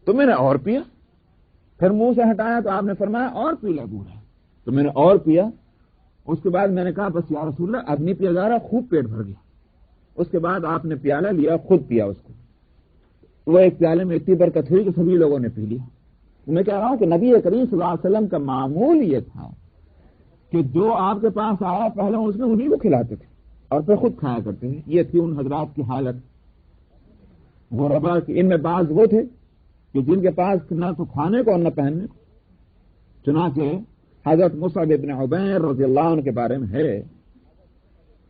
تو میں نے اور پیا، پھر منہ سے ہٹایا تو آپ نے فرمایا اور پی لے دودھ ہے، تو میں نے اور پیا۔ اس کے بعد میں نے کہا بس یا رسول اللہ اب نہیں پیا جا رہا، خوب پیٹ بھر گیا۔ اس کے بعد آپ نے پیالہ لیا، خود پیا اس کو، وہ ایک پیالے میں اتنی برکت ہوئی کہ سبھی لوگوں نے پی لیا۔ میں کہہ رہا ہوں کہ نبی کریم صلی اللہ علیہ وسلم کا معمول یہ تھا کہ جو آپ کے پاس آیا پہلے اس میں انہیں کو کھلاتے تھے اور پھر خود کھایا کرتے تھے۔ یہ تھی ان حضرات کی حالت غربا کی۔ ان میں بعض وہ تھے کہ جن کے پاس نہ تو کھانے کو اور نہ پہننے کو۔ چنانچہ حضرت مصعب بن عمیر رضی اللہ عنہ کے بارے میں ہے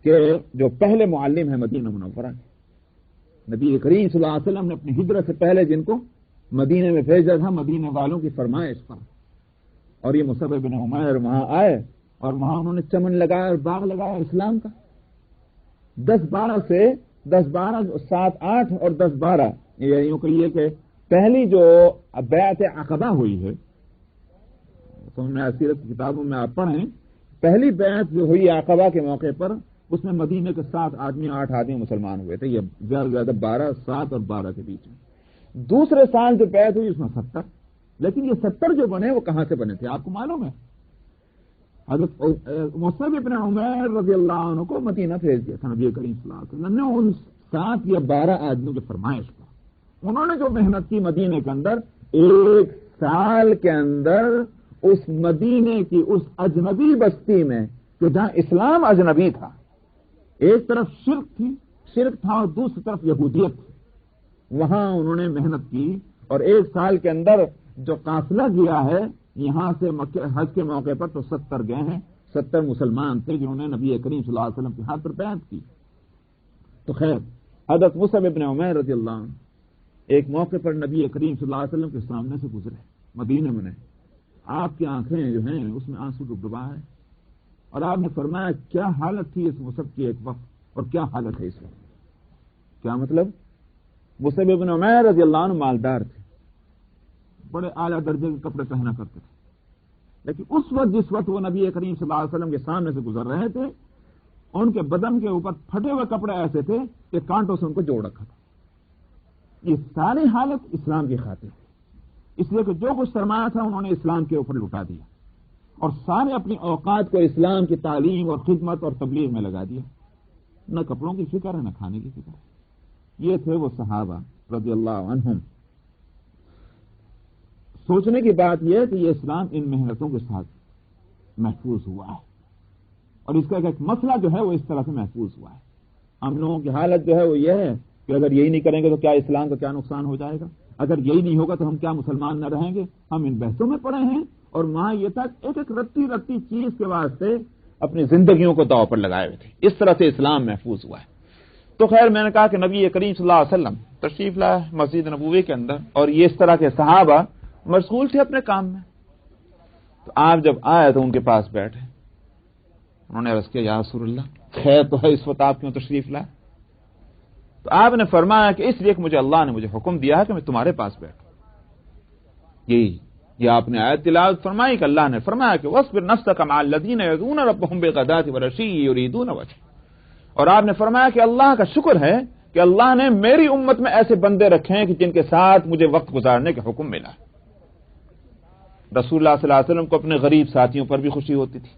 کہ جو پہلے معلم ہیں مدینہ منورہ کے، نبی کریم صلی اللہ علیہ وسلم نے اپنی ہجرت سے پہلے جن کو مدینے میں بھیجا تھا مدینے والوں کی فرمائش پر، اور یہ مصعب بن عمیر وہاں آئے اور وہاں انہوں نے چمن لگایا اور باغ لگایا اسلام کا۔ 10-12 سے 10-12 7-8 اور 10-12 یوں کہیے کہ پہلی جو بیعت عقبہ ہوئی ہے، تو ہم نے سیرت کی کتابوں میں آپ پڑھیں، پہلی بیعت جو ہوئی عقبہ کے موقع پر اس میں مدینے کے 8 آدمی مسلمان ہوئے تھے، یہ زیادہ سے زیادہ 7 اور 12 کے بیچ میں۔ دوسرے سال جو بیعت ہوئی اس میں 70، لیکن یہ 70 جو بنے وہ کہاں سے بنے تھے آپ کو معلوم ہے؟ حضرت مصعب بن عمیر رضی اللہ عنہ کو مدینہ بھیج دیا تھا نبی کریم صلی اللہ علیہ وسلم نے ان 7 یا 12 آدمیوں کی فرمائش پر۔ انہوں نے جو محنت کی مدینے کے اندر، 1 سال کے اندر اس مدینے کی اس اجنبی بستی میں کہ جہاں اسلام اجنبی تھا، ایک طرف شرک تھا اور دوسری طرف یہودیت تھی، وہاں انہوں نے محنت کی اور 1 سال کے اندر جو قافلہ گیا ہے یہاں سے حج کے موقع پر تو 70 گئے ہیں، 70 مسلمان تھے جنہوں نے نبی کریم صلی اللہ علیہ وسلم کے ہاتھ پر بیعت کی۔ تو خیر حضرت مصعب بن عمیر رضی اللہ عنہ ایک موقع پر نبی کریم صلی اللہ علیہ وسلم کے سامنے سے گزرے مدینے میں، آپ کی آنکھیں جو ہیں اس میں آنسو ڈبڈبا ہے، اور آپ نے فرمایا کیا حالت تھی اس مصعب کی ایک وقت اور کیا حالت ہے اس وقت؟ کیا مطلب؟ مصعب بن عمیر رضی اللہ عنہ مالدار تھے، بڑے اعلیٰ درجے کے کپڑے پہنا کرتے تھے، لیکن اس وقت جس وقت وہ نبی کریم صلی اللہ علیہ وسلم کے سامنے سے گزر رہے تھے ان کے بدن کے اوپر پھٹے ہوئے کپڑے ایسے تھے کہ کانٹوں سے ان کو جوڑ رکھا تھا۔ یہ ساری حالت اسلام کی خاطر، اس لیے کہ جو کچھ سرمایہ تھا انہوں نے اسلام کے اوپر لٹا دیا اور سارے اپنی اوقات کو اسلام کی تعلیم اور خدمت اور تبلیغ میں لگا دیا، نہ کپڑوں کی فکر ہے نہ کھانے کی فکر ہے۔ یہ تھے وہ صحابہ رضی اللہ عنہم۔ سوچنے کی بات یہ ہے کہ یہ اسلام ان محنتوں کے ساتھ محفوظ ہوا ہے، اور اس کا ایک مسئلہ جو ہے وہ اس طرح سے محفوظ ہوا ہے۔ ہم لوگوں کی حالت جو ہے وہ یہ ہے کہ اگر یہی نہیں کریں گے تو کیا اسلام کا کیا نقصان ہو جائے گا، اگر یہی نہیں ہوگا تو ہم کیا مسلمان نہ رہیں گے۔ ہم ان بحثوں میں پڑے ہیں اور وہاں یہ تک ایک رتی چیز کے واسطے اپنی زندگیوں کو داؤ پر لگائے ہوئے تھے۔ اس طرح سے اسلام محفوظ ہوا ہے۔ تو خیر میں نے کہا کہ نبی کریم صلی اللہ علیہ وسلم تشریف لائے مسجد نبوی کے اندر، اور یہ اس طرح کے صحابہ مشغول تھے اپنے کام میں۔ تو آپ جب آئے تو ان کے پاس بیٹھے، انہوں نے عرض کیا یا رسول اللہ خیر تو ہے اس وقت آپ کیوں تشریف لائے؟ تو آپ نے فرمایا کہ اس لیے کہ مجھے اللہ نے مجھے حکم دیا ہے کہ میں تمہارے پاس بیٹھوں۔ یہ آپ نے آیت تلاوت فرمائی کہ اللہ نے فرمایا کہ وَاصْبِرْ نَفْسَكَ مَعَ الَّذِينَ يَدْعُونَ رَبَّهُمْ بِالْغَدَاةِ وَالْعَشِيِّ يُرِيدُونَ وَجْهَهُ، اور آپ نے فرمایا کہ اللہ کا شکر ہے کہ اللہ نے میری امت میں ایسے بندے رکھے ہیں کہ جن کے ساتھ مجھے وقت گزارنے کا حکم ملا۔ رسول اللہ صلی اللہ علیہ وسلم کو اپنے غریب ساتھیوں پر بھی خوشی ہوتی تھی۔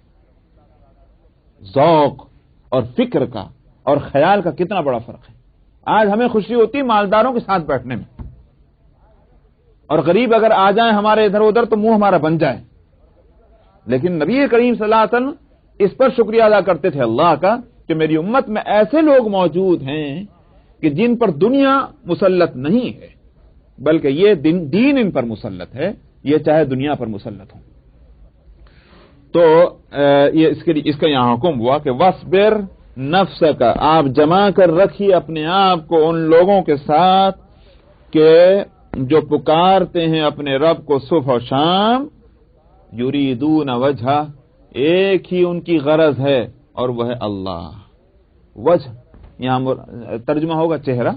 ذوق اور فکر کا اور خیال کا کتنا بڑا فرق ہے۔ آج ہمیں خوشی ہوتی ہے مالداروں کے ساتھ بیٹھنے میں، اور غریب اگر آ جائیں ہمارے ادھر ادھر تو منہ ہمارا بن جائے، لیکن نبی کریم صلی اللہ علیہ وسلم اس پر شکریہ ادا کرتے تھے اللہ کا کہ میری امت میں ایسے لوگ موجود ہیں کہ جن پر دنیا مسلط نہیں ہے بلکہ یہ دین ان پر مسلط ہے، یہ چاہے دنیا پر مسلط ہو۔ تو یہ اس کا یہاں حکم ہوا کہ وَاصْبِرْ نَفْسَكَ، آپ جمع کر رکھیے اپنے آپ کو ان لوگوں کے ساتھ کہ جو پکارتے ہیں اپنے رب کو صبح و شام، یریدون وجہ، ایک ہی ان کی غرض ہے اور وہ ہے اللہ۔ وجہ یہاں ترجمہ ہوگا چہرہ،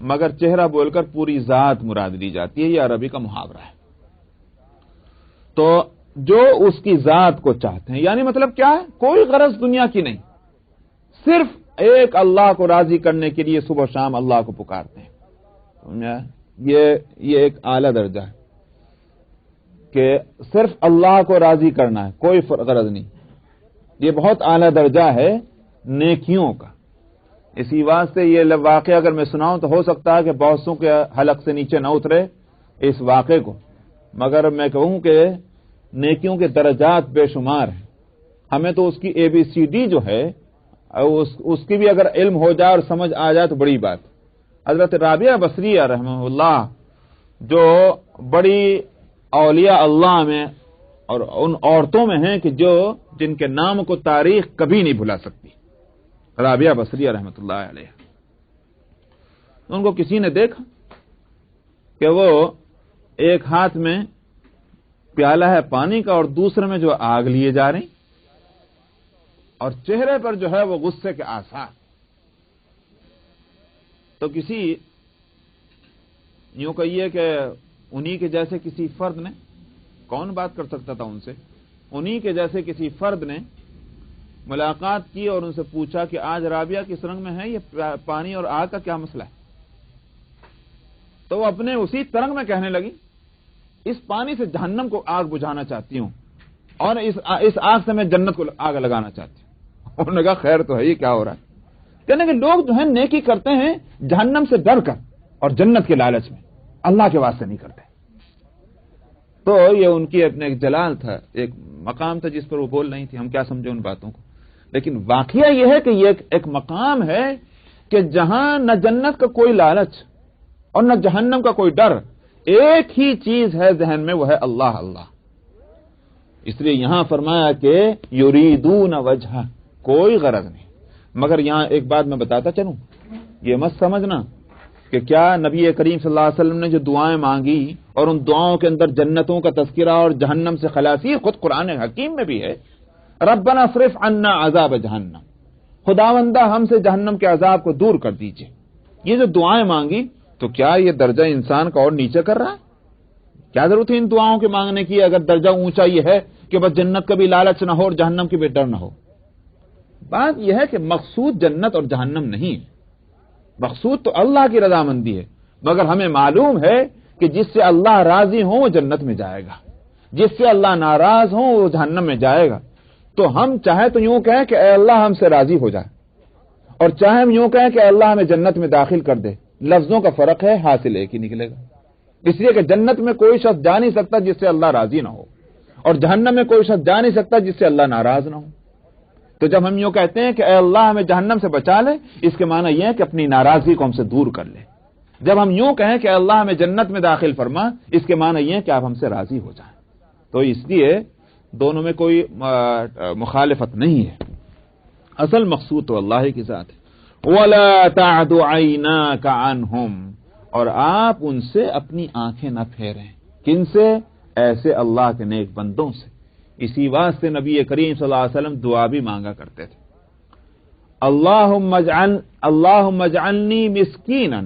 مگر چہرہ بول کر پوری ذات مراد لی جاتی ہے، یہ عربی کا محاورہ ہے۔ تو جو اس کی ذات کو چاہتے ہیں، یعنی مطلب کیا ہے؟ کوئی غرض دنیا کی نہیں، صرف ایک اللہ کو راضی کرنے کے لیے صبح و شام اللہ کو پکارتے ہیں۔ یہ ایک اعلیٰ درجہ ہے کہ صرف اللہ کو راضی کرنا ہے، کوئی غرض نہیں. یہ بہت اعلیٰ درجہ ہے نیکیوں کا. اسی واسطے یہ واقعہ اگر میں سناؤں تو ہو سکتا ہے کہ بہت سو کے حلق سے نیچے نہ اترے اس واقعے کو، مگر میں کہوں کہ نیکیوں کے درجات بے شمار ہیں. ہمیں تو اس کی ABCD جو ہے اس کی بھی اگر علم ہو جائے اور سمجھ آ جائے تو بڑی بات. حضرت رابعہ بصریہ رحمہ اللہ جو بڑی اولیاء اللہ میں اور ان عورتوں میں ہیں کہ جن کے نام کو تاریخ کبھی نہیں بھلا سکتی، رابعہ بصریہ رحمۃ اللہ علیہ. ان کو کسی نے دیکھا کہ وہ ایک ہاتھ میں پیالہ ہے پانی کا اور دوسرے میں جو آگ لیے جا رہی، اور چہرے پر جو ہے وہ غصے کے آثار. تو کسی یوں کہیے کہ انہی کے جیسے کسی فرد نے، کون بات کر سکتا تھا ان سے، انہی کے جیسے کسی فرد نے ملاقات کی اور ان سے پوچھا کہ آج رابعہ کس رنگ میں ہے، یہ پانی اور آگ کا کیا مسئلہ ہے؟ تو وہ اپنے اسی ترنگ میں کہنے لگی، اس پانی سے جہنم کو آگ بجھانا چاہتی ہوں اور اس آگ سے میں جنت کو آگ لگانا چاہتی ہوں. انہوں نے کہا خیر تو ہے، یہ کیا ہو رہا ہے؟ کہنے کہ لوگ جو ہیں نیکی کرتے ہیں جہنم سے ڈر کر اور جنت کے لالچ میں، اللہ کے واسطے نہیں کرتے. تو یہ ان کی اپنے ایک جلال تھا، ایک مقام تھا جس پر وہ بول رہی تھی. ہم کیا سمجھے ان باتوں کو، لیکن واقعہ یہ ہے کہ یہ ایک مقام ہے کہ جہاں نہ جنت کا کوئی لالچ اور نہ جہنم کا کوئی ڈر، ایک ہی چیز ہے ذہن میں، وہ ہے اللہ اللہ. اس لیے یہاں فرمایا کہ یریدون وجہ، کوئی غرض نہیں. مگر یہاں ایک بات میں بتاتا چلوں، یہ مت سمجھنا کہ کیا نبی کریم صلی اللہ علیہ وسلم نے جو دعائیں مانگی اور ان دعاؤں کے اندر جنتوں کا تذکرہ اور جہنم سے خلاصی خود قرآن حکیم میں بھی ہے. ربنا اصرف عنا عذاب جہنم، خداوندہ ہم سے جہنم کے عذاب کو دور کر دیجئے. یہ جو دعائیں مانگی تو کیا یہ درجہ انسان کا اور نیچے کر رہا ہے؟ کیا ضرورت ہے ان دعاؤں کے مانگنے کی اگر درجہ اونچا یہ ہے کہ بس جنت کا بھی لالچ نہ ہو اور جہنم کی بھی ڈر نہ ہو. بات یہ ہے کہ مقصود جنت اور جہنم نہیں ہے، مقصود تو اللہ کی رضامندی ہے. مگر ہمیں معلوم ہے کہ جس سے اللہ راضی ہو وہ جنت میں جائے گا، جس سے اللہ ناراض ہو وہ جہنم میں جائے گا. تو ہم چاہے تو یوں کہیں کہ اے اللہ ہم سے راضی ہو جائے، اور چاہے ہم یوں کہیں کہ اللہ ہمیں جنت میں داخل کر دے. لفظوں کا فرق ہے، حاصل ایک ہی نکلے گا. اس لیے کہ جنت میں کوئی شخص جا نہیں سکتا جس سے اللہ راضی نہ ہو، اور جہنم میں کوئی شخص جا نہیں سکتا جس سے اللہ ناراض نہ ہو. تو جب ہم یوں کہتے ہیں کہ اے اللہ ہمیں جہنم سے بچا لے، اس کے معنی یہ ہے کہ اپنی ناراضگی کو ہم سے دور کر لے. جب ہم یوں کہیں کہ اللہ ہمیں جنت میں داخل فرما، اس کے معنی یہ ہے کہ آپ ہم سے راضی ہو جائیں. تو اس لیے دونوں میں کوئی مخالفت نہیں ہے، اصل مقصود تو اللہ کی ذات ہے. وَلَا تَعْدُ عَيْنَاكَ عَنْهُمْ، اور آپ ان سے اپنی آنکھیں نہ پھیریں. کن سے؟ ایسے اللہ کے نیک بندوں سے. اسی واسطے نبی کریم صلی اللہ علیہ وسلم دعا بھی مانگا کرتے تھے، اللہم اجعلنی مسکینا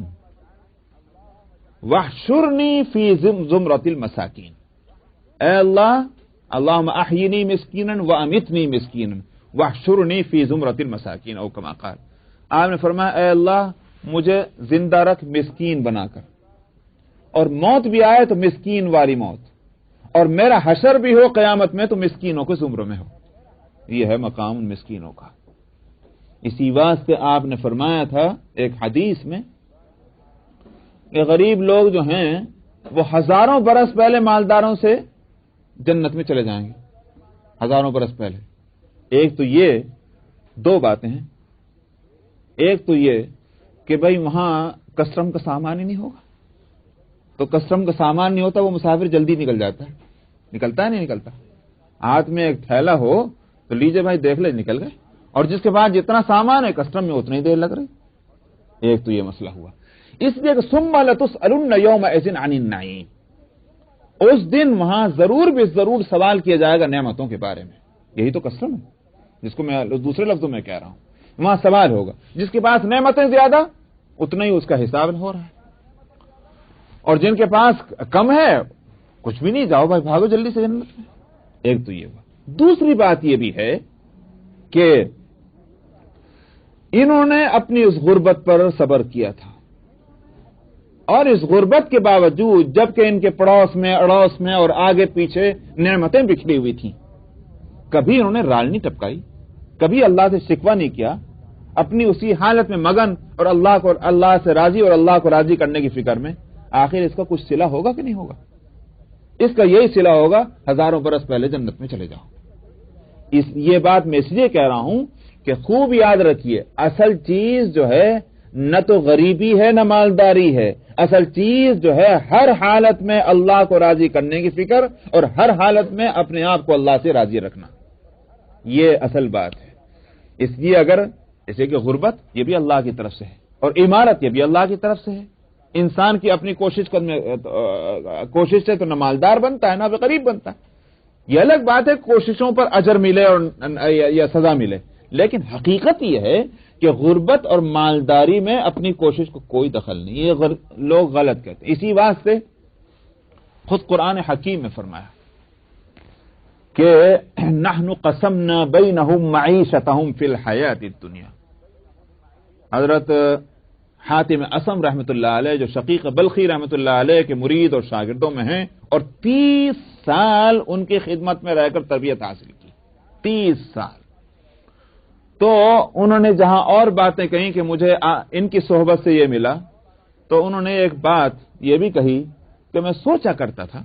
واحشرنی فی زمرۃ المساکین. اے اللہ، اللہم احیینی مسکینا وامتنی مسکینا واحشرنی فی زمرۃ المساکین، او کما قال. آپ نے فرمایا اے اللہ مجھے زندہ رکھ مسکین بنا کر، اور موت بھی آئے تو مسکین والی موت، اور میرا حشر بھی ہو قیامت میں تو مسکینوں کے زمرے میں ہو. یہ ہے مقام مسکینوں کا. اسی واسطے آپ نے فرمایا تھا ایک حدیث میں کہ غریب لوگ جو ہیں وہ ہزاروں برس پہلے مالداروں سے جنت میں چلے جائیں گے، ہزاروں برس پہلے. ایک تو یہ دو باتیں ہیں، ایک تو یہ کہ بھئی وہاں کسٹم کا سامان ہی نہیں ہوگا، تو کسٹم کا سامان نہیں ہوتا وہ مسافر جلدی نکل جاتا ہے. نکلتا ہے نہیں نکلتا؟ ہاتھ میں ایک تھیلا ہو تو لیجئے بھائی دیکھ لے، نکل گئے. اور جس کے بعد جتنا سامان ہے کسٹم میں اتنی دیر لگ رہی. ایک تو یہ مسئلہ ہوا. اس لیے کہ ثم لتسألن یومئذ عن النعیم، اس دن وہاں ضرور بھی ضرور سوال کیا جائے گا نعمتوں کے بارے میں. یہی تو کسٹم ہے جس کو میں دوسرے لفظوں میں کہہ رہا ہوں. وہاں سوال ہوگا، جس کے پاس نعمتیں زیادہ اتنا ہی اس کا حساب ہو رہا ہے، اور جن کے پاس کم ہے کچھ بھی نہیں، جاؤ بھائی بھاگو جلدی سے جنت میں. ایک تو یہ ہوا. دوسری بات یہ بھی ہے کہ انہوں نے اپنی اس غربت پر صبر کیا تھا، اور اس غربت کے باوجود جبکہ ان کے پڑوس میں اڑوس میں اور آگے پیچھے نعمتیں بکھری ہوئی تھیں، کبھی انہوں نے رال نہیں ٹپکائی، کبھی اللہ سے شکوہ نہیں کیا، اپنی اسی حالت میں مگن اور اللہ سے راضی اور اللہ کو راضی کرنے کی فکر میں. آخر اس کا کچھ صلہ ہوگا کہ نہیں ہوگا؟ اس کا یہی صلہ ہوگا ہزاروں برس پہلے جنت میں چلے جاؤ. یہ بات میں اس لیے کہہ رہا ہوں کہ خوب یاد رکھیے، اصل چیز جو ہے نہ تو غریبی ہے نہ مالداری ہے، اصل چیز جو ہے ہر حالت میں اللہ کو راضی کرنے کی فکر اور ہر حالت میں اپنے آپ کو اللہ سے راضی رکھنا، یہ اصل بات ہے. اس لیے اگر جیسے کہ غربت یہ بھی اللہ کی طرف سے ہے اور عمارت یہ بھی اللہ کی طرف سے ہے. انسان کی اپنی کوشش سے تو نہ مالدار بنتا ہے نہ غریب بنتا ہے. یہ الگ بات ہے کوششوں پر اجر ملے اور یا سزا ملے، لیکن حقیقت یہ ہے کہ غربت اور مالداری میں اپنی کوشش کو کوئی دخل نہیں. یہ لوگ غلط کہتے ہیں. اسی واسطے خود قرآن حکیم میں فرمایا کہ نحن قسمنا بینہم معیشتہم فی الحیات الدنیا. حضرت حاتم اصم رحمۃ اللہ علیہ جو شقیق بلخی رحمۃ اللہ علیہ کے مرید اور شاگردوں میں ہیں اور 30 سال ان کی خدمت میں رہ کر تربیت حاصل کی، 30 سال. تو انہوں نے جہاں اور باتیں کہیں کہ مجھے ان کی صحبت سے یہ ملا، تو انہوں نے ایک بات یہ بھی کہی کہ میں سوچا کرتا تھا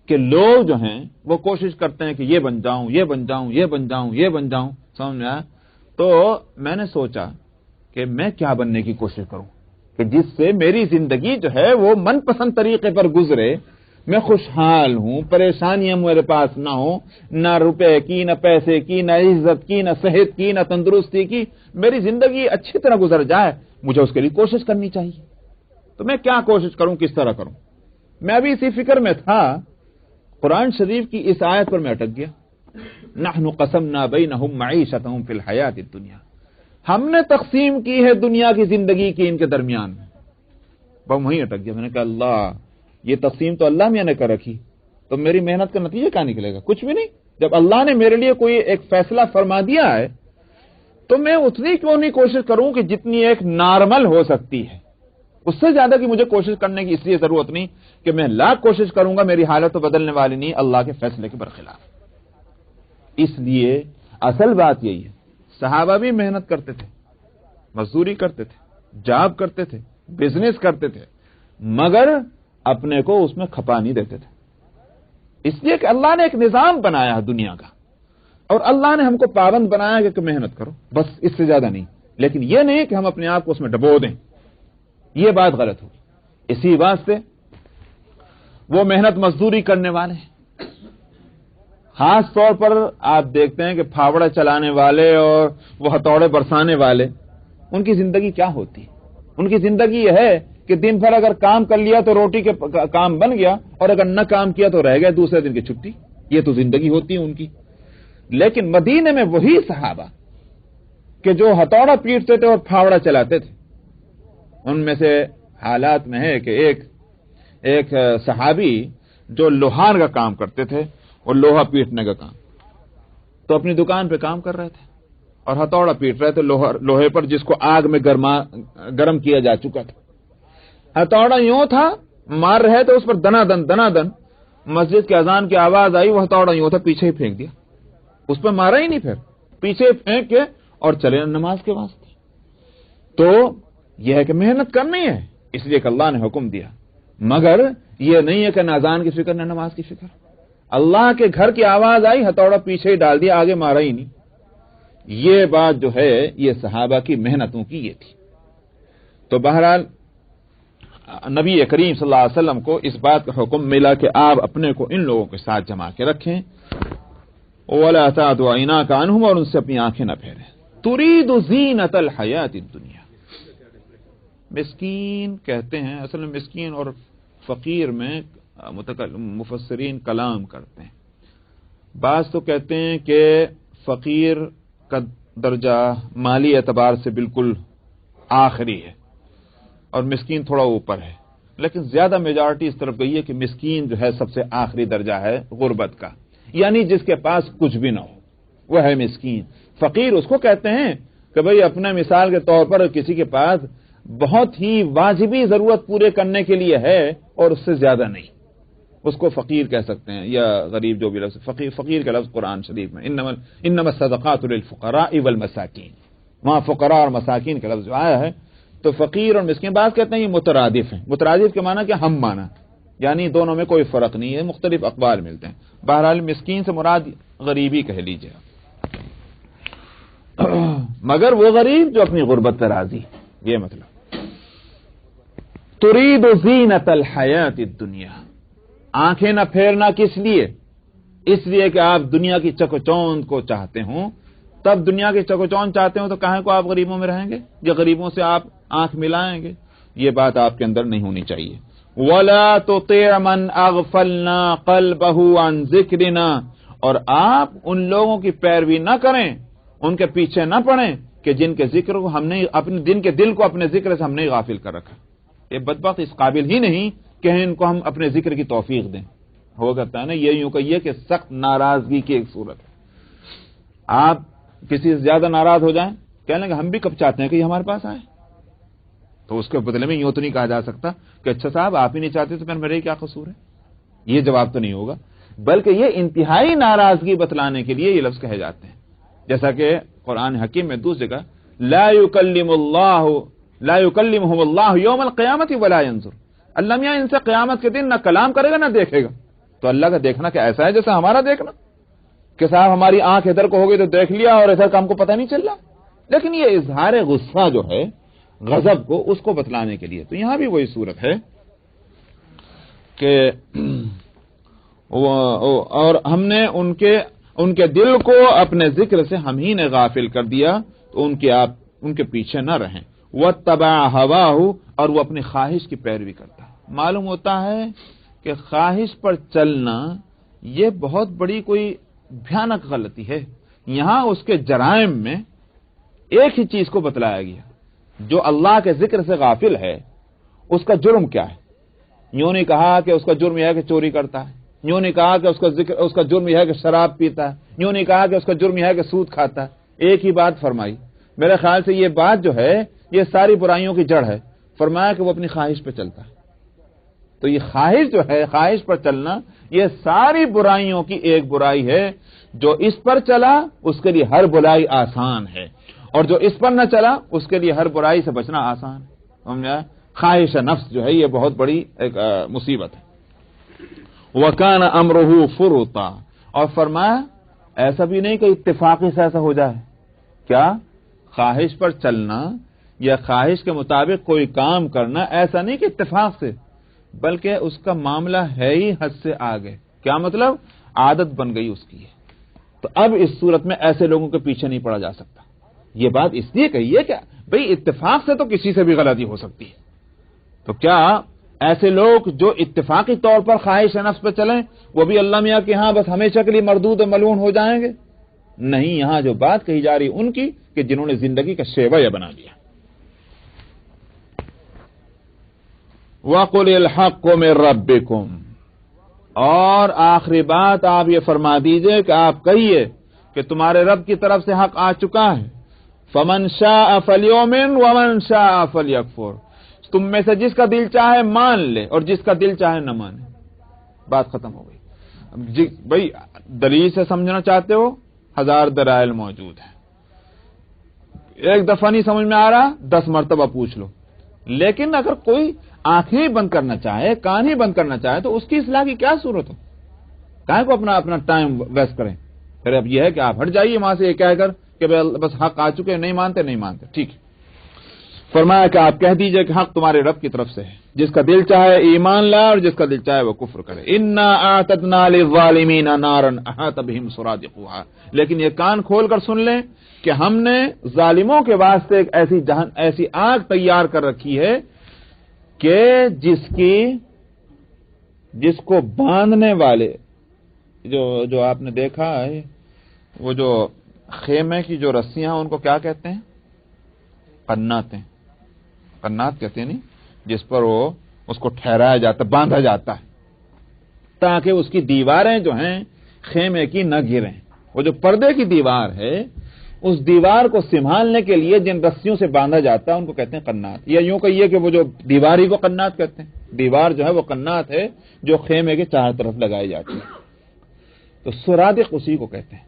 کہ لوگ جو ہیں وہ کوشش کرتے ہیں کہ یہ بن جاؤں یہ بن جاؤں یہ بن جاؤں یہ بن جاؤں، سمجھ میں آیا؟ تو میں نے سوچا کہ میں کیا بننے کی کوشش کروں کہ جس سے میری زندگی جو ہے وہ من پسند طریقے پر گزرے، میں خوشحال ہوں، پریشانیاں میرے پاس نہ ہوں، نہ روپے کی نہ پیسے کی نہ عزت کی نہ صحت کی نہ تندرستی کی، میری زندگی اچھی طرح گزر جائے. مجھے اس کے لیے کوشش کرنی چاہیے. تو میں کیا کوشش کروں، کس طرح کروں؟ میں ابھی اسی فکر میں تھا، قرآن شریف کی اس آیت پر میں اٹک گیا، نحن قسمنا بینہم معیشتہم فی الحیات الدنیا. ہم نے تقسیم کی ہے دنیا کی زندگی کی ان کے درمیان میں. وہیں اٹک گیا. میں نے کہا اللہ، یہ تقسیم تو اللہ میاں نے کر رکھی، تو میری محنت کا نتیجہ کیا نکلے گا؟ کچھ بھی نہیں. جب اللہ نے میرے لیے کوئی ایک فیصلہ فرما دیا ہے تو میں اتنی کیوں نہیں کوشش کروں کہ جتنی ایک نارمل ہو سکتی ہے. اس سے زیادہ کہ مجھے کوشش کرنے کی اس لیے ضرورت نہیں کہ میں لاکھ کوشش کروں گا میری حالت تو بدلنے والی نہیں اللہ کے فیصلے کے برخلاف. اس لیے اصل بات یہی ہے، صحابہ بھی محنت کرتے تھے، مزدوری کرتے تھے، جاب کرتے تھے، بزنس کرتے تھے، مگر اپنے کو اس میں کھپا نہیں دیتے تھے. اس لیے کہ اللہ نے ایک نظام بنایا ہے دنیا کا، اور اللہ نے ہم کو پابند بنایا کہ محنت کرو، بس اس سے زیادہ نہیں. لیکن یہ نہیں کہ ہم اپنے آپ کو اس میں ڈبو دیں، یہ بات غلط ہوگی. اسی واسطے وہ محنت مزدوری کرنے والے ہیں. خاص طور پر آپ دیکھتے ہیں کہ پھاوڑا چلانے والے اور وہ ہتھوڑے برسانے والے، ان کی زندگی کیا ہوتی ہے؟ ان کی زندگی یہ ہے کہ دن بھر اگر کام کر لیا تو روٹی کے کام بن گیا، اور اگر نہ کام کیا تو رہ گیا دوسرے دن کی چھٹی. یہ تو زندگی ہوتی ہے ان کی. لیکن مدینے میں وہی صحابہ کہ جو ہتھوڑا پیٹتے تھے اور پھاوڑا چلاتے تھے، ان میں سے حالات میں ہے کہ ایک صحابی جو لوہار کا کام کرتے تھے اور لوہا پیٹنے کا کام، تو اپنی دکان پہ کام کر رہے تھے اور ہتھوڑا پیٹ رہے تھے لوہے پر جس کو آگ میں گرم کیا جا چکا تھا. ہتھوڑا یوں تھا، مار رہے تھے اس پر دنا دن. مسجد کے اذان کی آواز آئی، وہ ہتھوڑا یوں تھا پیچھے ہی پھینک دیا، اس پہ مارا ہی نہیں، پھر پیچھے پھینک کے اور چلے نماز کے واسطے. تو یہ ہے کہ محنت کرنی ہے، اس لیے کہ اللہ نے حکم دیا. مگر یہ نہیں ہے کہ نہ اذان کی فکر نہ نماز کی فکر. اللہ کے گھر کی آواز آئی، ہتھوڑا پیچھے ہی ڈال دیا، آگے مارا ہی نہیں. یہ بات جو ہے یہ صحابہ کی محنتوں کی یہ تھی. تو بہرحال نبی کریم صلی اللہ علیہ وسلم کو اس بات کا حکم ملا کہ آپ اپنے کو ان لوگوں کے ساتھ جما کے رکھیں، وَلَا تَعْدُ عَيْنَاكَ عَنْهُمْ، اور ان سے اپنی آنکھیں نہ پھیریں. تُرِيدُ زِينَةَ الْحَيَاةِ الدُّنْيَا. مسکین کہتے ہیں، اصل میں مسکین اور فقیر میں مفسرین کلام کرتے ہیں. بعض تو کہتے ہیں کہ فقیر کا درجہ مالی اعتبار سے بالکل آخری ہے اور مسکین تھوڑا اوپر ہے، لیکن زیادہ میجارٹی اس طرف گئی ہے کہ مسکین جو ہے سب سے آخری درجہ ہے غربت کا، یعنی جس کے پاس کچھ بھی نہ ہو وہ ہے مسکین. فقیر اس کو کہتے ہیں کہ بھئی اپنے مثال کے طور پر کسی کے پاس بہت ہی واجبی ضرورت پورے کرنے کے لیے ہے اور اس سے زیادہ نہیں. اس کو فقیر کہہ سکتے ہیں یا غریب، جو بھی لفظ فقیر کا لفظ قرآن شریف میں انما الصدقات للفقراء والمساکین، وہاں فقراء اور مساکین کا لفظ جو آیا ہے تو فقیر اور مسکین بعض کہتے ہیں یہ مترادف ہیں. مترادف کے معنی کیا؟ ہم معنی، یعنی دونوں میں کوئی فرق نہیں ہے، مختلف اقوال ملتے ہیں. بہرحال مسکین سے مراد غریبی کہہ لیجیے، مگر وہ غریب جو اپنی غربت پر راضی، یہ مطلب. ترید زینت الحیات الدنیا، آنکھیں نہ پھیرنا کس لیے؟ اس لیے کہ آپ دنیا کی چکچوند کو چاہتے ہوں. تب دنیا کی چکچوند چاہتے ہوں تو کہاں کو آپ غریبوں میں رہیں گے یا غریبوں سے آپ آنکھ ملائیں گے؟ یہ بات آپ کے اندر نہیں ہونی چاہیے. وَلَا تُطِعْ مَنْ أَغْفَلْنَا قَلْبَهُ عَنْ ذِكْرِنَا، اور آپ ان لوگوں کی پیروی نہ کریں، ان کے پیچھے نہ پڑیں کہ جن کے ذکر کو ہم نے اپنے دل کو اپنے ذکر سے ہم نے غافل کر رکھا. یہ بدبخت اس قابل ہی نہیں کہ ان کو ہم اپنے ذکر کی توفیق دیں. ہو کرتا ہے نا یہ یوں کہیے کہ سخت ناراضگی کی ایک صورت ہے. آپ کسی سے زیادہ ناراض ہو جائیں، کہنے لگے ہم بھی کب چاہتے ہیں کہ یہ ہمارے پاس آئے، تو اس کے بدلے میں یوں تو نہیں کہا جا سکتا کہ اچھا صاحب آپ ہی نہیں چاہتے تو پھر میرے کیا قصور ہے. یہ جواب تو نہیں ہوگا، بلکہ یہ انتہائی ناراضگی بتلانے کے لیے یہ لفظ کہے جاتے ہیں. جیسا کہ قرآن حکیم میں دوسری جگہ لا يكلمهم اللہ یوم القیامت ولا ينظر، اللہ میاں ان سے قیامت کے دن نہ کلام کرے گا نہ دیکھے گا. تو اللہ کا دیکھنا کیا ایسا ہے جیسا ہمارا دیکھنا کہ صاحب ہماری آنکھ ادھر کو ہوگی تو دیکھ لیا اور ادھر کا ہم کو پتہ نہیں چل رہا. لیکن یہ اظہار غصہ جو ہے غضب کو، اس کو بتلانے کے لیے. تو یہاں بھی وہی صورت ہے کہ اور ہم نے ان کے دل کو اپنے ذکر سے ہم ہی نے غافل کر دیا تو ان کے پیچھے نہ رہیں. وَاتَّبَعَ هَوَاهُ، اور وہ اپنی خواہش کی پیروی کرتا ہے. معلوم ہوتا ہے کہ خواہش پر چلنا یہ بہت بڑی کوئی بھیانک غلطی ہے. یہاں اس کے جرائم میں ایک ہی چیز کو بتلایا گیا، جو اللہ کے ذکر سے غافل ہے اس کا جرم کیا ہے. یوں نہیں کہا کہ اس کا جرم یہ ہے کہ چوری کرتا ہے، یوں نہیں کہا کہ اس کا جرم یہ ہے کہ شراب پیتا ہے، یوں نہیں کہا کہ اس کا جرم یہ ہے کہ سود کھاتا ہے. ایک ہی بات فرمائی. میرے خیال سے یہ بات جو ہے یہ ساری برائیوں کی جڑ ہے. فرمایا کہ وہ اپنی خواہش پہ چلتا ہے. تو یہ خواہش جو ہے، خواہش پر چلنا، یہ ساری برائیوں کی ایک برائی ہے. جو اس پر چلا اس کے لیے ہر برائی آسان ہے، اور جو اس پر نہ چلا اس کے لیے ہر برائی سے بچنا آسان ہے. سمجھا؟ خواہش نفس جو ہے یہ بہت بڑی ایک مصیبت ہے. وَكَانَ أَمْرُهُ فُرُطًا، اور فرمایا ایسا بھی نہیں کہ اتفاقی سے ایسا ہو جائے. کیا؟ خواہش پر چلنا یا خواہش کے مطابق کوئی کام کرنا ایسا نہیں کہ اتفاق سے، بلکہ اس کا معاملہ ہے ہی حد سے آگے. کیا مطلب؟ عادت بن گئی اس کی. تو اب اس صورت میں ایسے لوگوں کے پیچھے نہیں پڑا جا سکتا. یہ بات اس لیے کہی ہے کہ بھئی اتفاق سے تو کسی سے بھی غلطی ہو سکتی ہے. تو کیا ایسے لوگ جو اتفاقی طور پر خواہش نفس پہ چلیں وہ بھی اللہ میاں کہ ہاں بس ہمیشہ کے لیے مردود و ملعون ہو جائیں گے؟ نہیں، یہاں جو بات کہی جا رہی ان کی کہ جنہوں نے زندگی کا شیوہ یہ بنا لیا. وَقُلِ الْحَقُّ مِن رَبِّكُمْ، اور آخری بات آپ یہ فرما دیجئے کہ آپ کہیے کہ تمہارے رب کی طرف سے حق آ چکا ہے. فَمَن شَاءَ فَلْيُؤْمِنْ وَمَن شَاءَ فَلْيَكْفُرْ، تم میں سے جس کا دل چاہے مان لے اور جس کا دل چاہے نہ مانے. بات ختم ہو گئی. بھئی دلیل سے سمجھنا چاہتے ہو 1000 دلائل موجود ہیں. ایک دفعہ نہیں سمجھ میں آ رہا 10 مرتبہ پوچھ لو. لیکن اگر کوئی آنکھیں بند کرنا چاہے، کان ہی بند کرنا چاہے تو اس کی اصلاح کی کیا صورت ہو؟ کہاں کو اپنا ٹائم ویسٹ کریں؟ پھر اب یہ ہے کہ آپ ہٹ جائیے وہاں سے یہ کہہ کر کہ بس حق آ چکے، نہیں مانتے. ٹھیک ہے، فرمایا کہ آپ کہہ دیجئے کہ حق تمہارے رب کی طرف سے ہے. جس کا دل چاہے ایمان لائے اور جس کا دل چاہے وہ کفر کرے. انا اعتدنا للظالمین نارا احاط بهم سرادقها، لیکن یہ کان کھول کر سن لیں کہ ہم نے ظالموں کے واسطے ایک ایسی آگ تیار کر رکھی ہے کہ جس کو باندھنے والے جو آپ نے دیکھا ہے وہ جو خیمے کی جو رسیاں ہیں ان کو کیا کہتے ہیں؟ قنات کہتے ہیں، نہیں جس پر وہ اس کو ٹھہرایا جاتا، باندھا جاتا ہے تاکہ اس کی دیواریں جو ہیں خیمے کی نہ گریں. وہ جو پردے کی دیوار ہے اس دیوار کو سنبھالنے کے لیے جن رسیوں سے باندھا جاتا ہے ان کو کہتے ہیں قنات، یا یوں کہیے کہ وہ جو دیوار ہی کو قنات کہتے ہیں، دیوار جو ہے وہ قنات ہے جو خیمے کے چاروں طرف لگائی جاتی ہے، تو سرادق اسی کو کہتے ہیں۔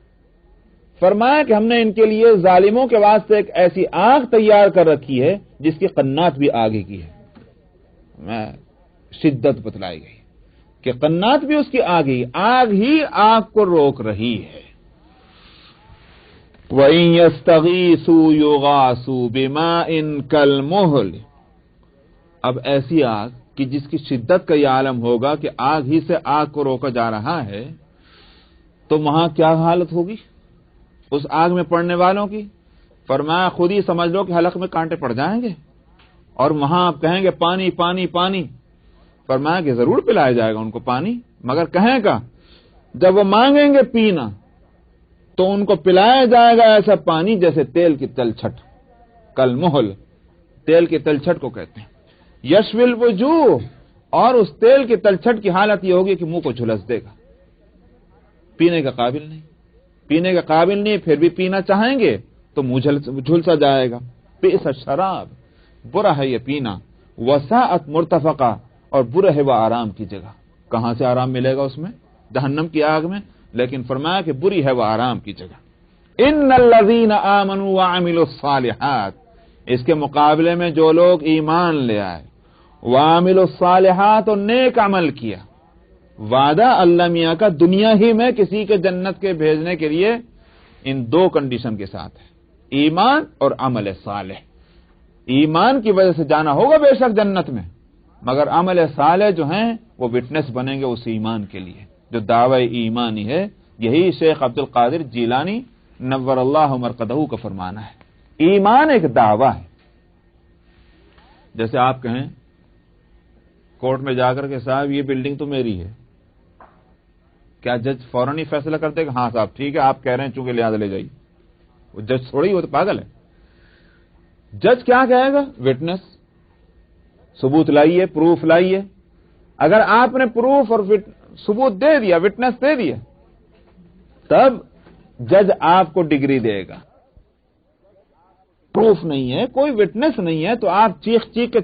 فرمایا کہ ہم نے ان کے لیے ظالموں کے واسطے ایک ایسی آگ تیار کر رکھی ہے جس کی قنات بھی آگے کی ہے، شدت بتلائی گئی کہ قنات بھی اس کی آگ ہی آگ کو روک رہی ہے۔ وَإِن يَسْتَغِيثُوا يُغَاثُوا بِمَاءٍ كَالْمُهْلِ، اب ایسی آگ کہ جس کی شدت کا یہ عالم ہوگا کہ آگ ہی سے آگ کو روکا جا رہا ہے، تو وہاں کیا حالت ہوگی اس آگ میں پڑنے والوں کی؟ فرمایا خود ہی سمجھ لو کہ حلق میں کانٹے پڑ جائیں گے، اور وہاں آپ کہیں گے پانی پانی پانی۔ فرمایا کہ ضرور پلایا جائے گا ان کو پانی، مگر کہیں گا جب وہ مانگیں گے پینا تو ان کو پلایا جائے گا ایسا پانی جیسے تیل کی تلچھٹ، کالمہل، تیل کی تلچھٹ کو کہتے ہیں، یشوی الوجوہ، اور اس تیل کی تلچھٹ کی حالت یہ ہوگی کہ منہ کو جھلس دے گا، پینے کا قابل نہیں، پینے کا قابل نہیں، پھر بھی پینا چاہیں گے تو منہ جھلسا جائے گا۔ بئس الشراب، برا ہے یہ پینا، وساءت مرتفقہ، اور برا ہے وہ آرام کی جگہ۔ کہاں سے آرام ملے گا اس میں؟ جہنم کی آگ میں، لیکن فرمایا کہ بری ہے وہ آرام کی جگہ۔ ان الذین آمنوا وعملوا الصالحات، اس کے مقابلے میں جو لوگ ایمان لے آئے، وعملوا الصالحات، اور نیک عمل کیا، وعدہ اللہ میاں کا دنیا ہی میں کسی کے جنت کے بھیجنے کے لیے ان دو کنڈیشن کے ساتھ ہے، ایمان اور عمل صالح۔ ایمان کی وجہ سے جانا ہوگا بے شک جنت میں، مگر عمل صالح جو ہیں وہ وٹنس بنیں گے اس ایمان کے لیے جو دعوی ایمانی ہے۔ یہی شیخ عبد القادر جیلانی نور اللہ مرقدہ کا فرمانا ہے، ایمان ایک دعویٰ ہے۔ جیسے آپ کہیں کورٹ میں جا کر کے صاحب یہ بلڈنگ تو میری ہے، کیا جج فوراً ہی فیصلہ کرتے کہ ہاں صاحب ٹھیک ہے آپ کہہ رہے ہیں چونکہ لحاظ لے جائیے؟ وہ جج تھوڑی، وہ تو پاگل ہے۔ جج کیا کہے گا؟ وٹنس، ثبوت لائیے، پروف لائیے۔ اگر آپ نے پروف اور ثبوت دے دیا، وٹنس دے دیا، تب جج آپ کو ڈگری دے گا۔ پروف نہیں ہے، کوئی وٹنس نہیں ہے، تو آپ چیخ چیخ کے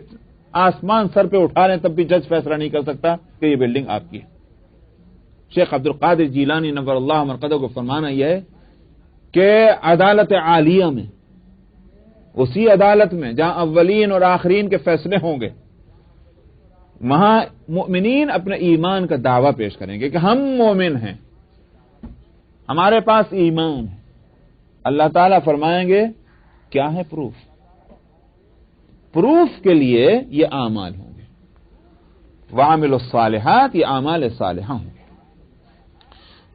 آسمان سر پہ اٹھا لیں تب بھی جج فیصلہ نہیں کر سکتا کہ یہ بلڈنگ آپ کی ہے۔ شیخ عبد القادر جیلانی نور اللہ مرقدہ کو فرمانا یہ ہے کہ عدالت عالیہ میں، اسی عدالت میں جہاں اولین اور آخرین کے فیصلے ہوں گے، وہاں مؤمنین اپنے ایمان کا دعویٰ پیش کریں گے کہ ہم مومن ہیں، ہمارے پاس ایمان ہے۔ اللہ تعالیٰ فرمائیں گے کیا ہے پروف؟ پروف کے لیے یہ اعمال ہوں گے، وعملوا الصالحات، یہ اعمال صالحہ ہوں گے۔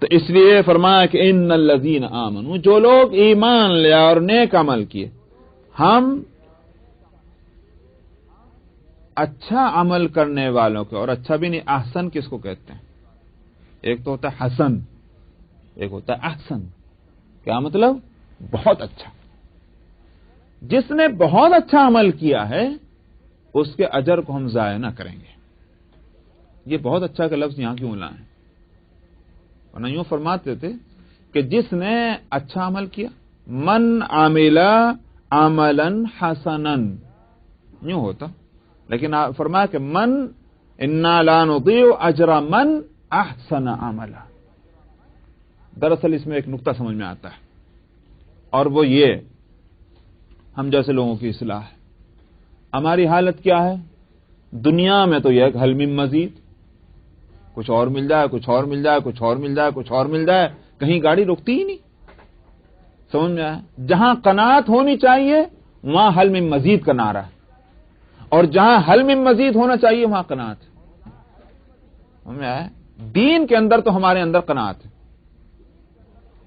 تو اس لیے فرمایا کہ ان الذین آمنوا، جو لوگ ایمان لے اور نیک عمل کیے، ہم اچھا عمل کرنے والوں کو، اور اچھا بھی نہیں، احسن کس کو کہتے ہیں؟ ایک تو ہوتا ہے حسن، ایک ہوتا ہے احسن۔ کیا مطلب؟ بہت اچھا۔ جس نے بہت اچھا عمل کیا ہے اس کے اجر کو ہم ضائع نہ کریں گے۔ یہ بہت اچھا کا لفظ یہاں کیوں لائیں؟ ورنہ یوں فرماتے تھے کہ جس نے اچھا عمل کیا، من عمل عملا حسنا، یوں ہوتا، لیکن فرمایا کہ من انا لا نضيع اجر من احسن عملا۔ دراصل اس میں ایک نقطہ سمجھ میں آتا ہے، اور وہ یہ ہم جیسے لوگوں کی اصلاح ہے۔ ہماری حالت کیا ہے دنیا میں؟ تو یہ حل من مزید، کچھ اور مل جائے، کچھ اور مل جائے، کچھ اور مل جائے، کچھ اور مل جائے، کہیں گاڑی رکتی ہی نہیں۔ سمجھ میں آیا؟ جہاں قناعت ہونی چاہیے وہاں حل من مزید کا نعرہ ہے، اور جہاں حل من مزید ہونا چاہیے وہاں قناعت ہے۔ سمجھ میں آیا؟ دین کے اندر تو ہمارے اندر قناعت ہے،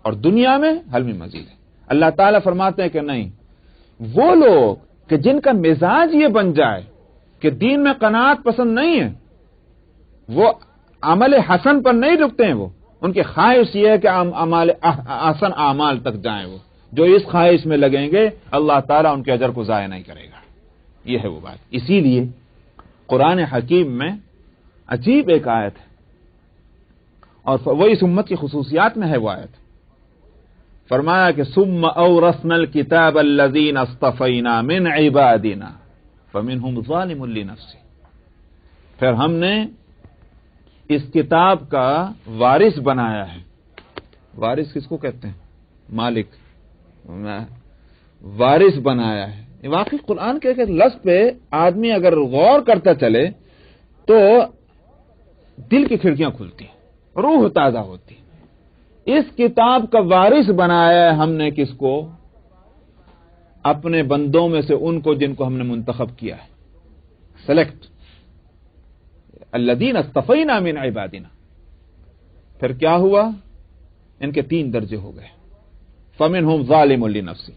اور دنیا میں حل من مزید ہے۔ اللہ تعالیٰ فرماتے ہیں کہ نہیں، وہ لوگ کہ جن کا مزاج یہ بن جائے کہ دین میں قناعت پسند نہیں ہے، وہ عمل حسن پر نہیں رکتے ہیں، وہ ان کی خواہش یہ ہے کہ حسن اعمال تک جائیں۔ وہ جو اس خواہش میں لگیں گے اللہ تعالیٰ ان کے اجر کو ضائع نہیں کرے گا۔ یہ ہے وہ بات۔ اسی لیے قرآن حکیم میں عجیب ایک آیت ہے، اور وہ اس امت کی خصوصیات میں ہے وہ آیت۔ فرمایا کہ ثم اورثنا الکتاب الذین اصطفینا من عبادنا فمنهم ظالم لنفسه، پھر ہم نے اس کتاب کا وارث بنایا ہے. وارث کس کو کہتے ہیں؟ مالک. وارث بنایا ہے. واقعی قرآن کے ایک لفظ پہ آدمی اگر غور کرتا چلے تو دل کی کھڑکیاں کھلتی ہیں، روح تازہ ہوتی. اس کتاب کا وارث بنایا ہے ہم نے کس کو؟ اپنے بندوں میں سے ان کو جن کو ہم نے منتخب کیا ہے، سلیکٹ. الذین اصطفینا من عبادنا. پھر کیا ہوا؟ ان کے 3 درجے ہو گئے. فمنہم ظالم لنفسہ،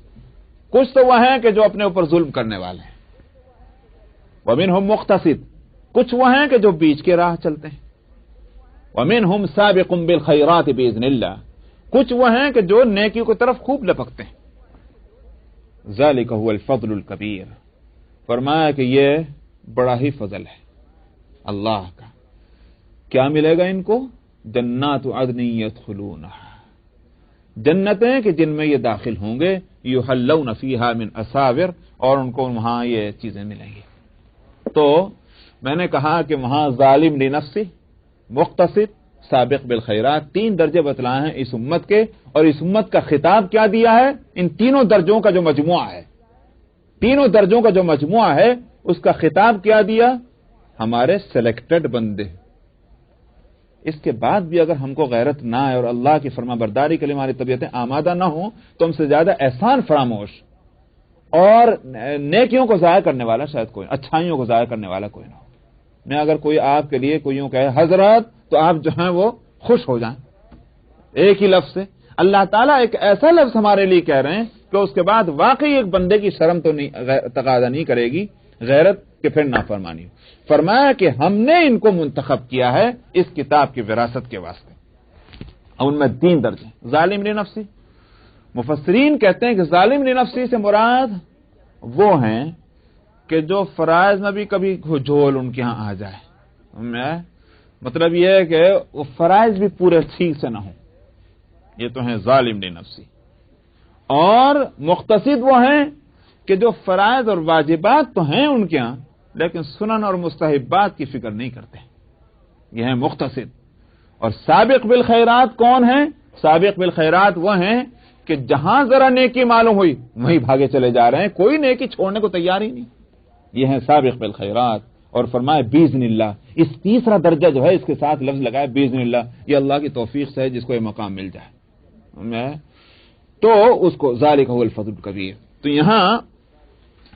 کچھ تو وہ ہیں کہ جو اپنے اوپر ظلم کرنے والے ہیں. ومنہم مقتصد، کچھ وہ ہیں کہ جو بیچ کے راہ چلتے ہیں. ومنہم سابق بالخیرات باذن اللہ، کچھ وہ ہیں کہ جو نیکیوں کی طرف خوب لپکتے ہیں. ذالک هو الفضل الکبیر. فرمایا کہ یہ بڑا ہی فضل ہے اللہ کا. کیا ملے گا ان کو؟ جنات عدن یدخلونها، جنتیں کہ جن میں یہ داخل ہوں گے. یحلون فیہا من اساور، اور ان کو وہاں یہ چیزیں ملیں گی. تو میں نے کہا کہ وہاں ظالم لنفسہ، مقتصد، سابق بالخیرات، 3 درجے بتلائے ہیں اس امت کے. اور اس امت کا خطاب کیا دیا ہے؟ ان تینوں درجوں کا جو مجموعہ ہے، تینوں درجوں کا جو مجموعہ ہے اس کا خطاب کیا دیا؟ ہمارے سلیکٹڈ بندے. اس کے بعد بھی اگر ہم کو غیرت نہ آئے اور اللہ کی فرما برداری کے لیے ہماری طبیعتیں آمادہ نہ ہوں تو ہم سے زیادہ احسان فراموش اور نیکیوں کو ضائع کرنے والا شاید کوئی، اچھائیوں کو ضائع کرنے والا کوئی نہ ہو. میں اگر کوئی آپ کے لیے کوئی یوں کہے حضرت، تو آپ جو ہیں وہ خوش ہو جائیں ایک ہی لفظ سے. اللہ تعالیٰ ایک ایسا لفظ ہمارے لیے کہہ رہے ہیں کہ اس کے بعد واقعی ایک بندے کی شرم تو تقاضا نہیں کرے گی غیرت کہ پھر نافرمانی ہو. فرمایا کہ ہم نے ان کو منتخب کیا ہے اس کتاب کی وراثت کے واسطے. اب ان میں 3 درجے. ظالم لنفسی، مفسرین کہتے ہیں کہ ظالم لنفسی سے مراد وہ ہیں کہ جو فرائض میں بھی کبھی جھول ان کے ہاں آ جائے. مطلب یہ ہے کہ وہ فرائض بھی پورے ٹھیک سے نہ ہوں، یہ تو ہیں ظالم لنفسی. اور مقتصد وہ ہیں کہ جو فرائض اور واجبات تو ہیں ان کے ہاں لیکن سنن اور مستحبات کی فکر نہیں کرتے، یہ ہیں مقتصد. اور سابق بالخیرات کون ہیں؟ سابق بالخیرات وہ ہیں کہ جہاں ذرا نیکی معلوم ہوئی وہیں بھاگے چلے جا رہے ہیں، کوئی نیکی چھوڑنے کو تیار ہی نہیں. یہ ہیں سابق بالخیرات. اور فرمائے باذن اللہ. اس تیسرا درجہ جو ہے اس کے ساتھ لفظ لگائے باذن اللہ، یہ اللہ کی توفیق سے ہے جس کو یہ مقام مل جائے تو اس کو ذالک هو الفضل الکبیر. تو یہاں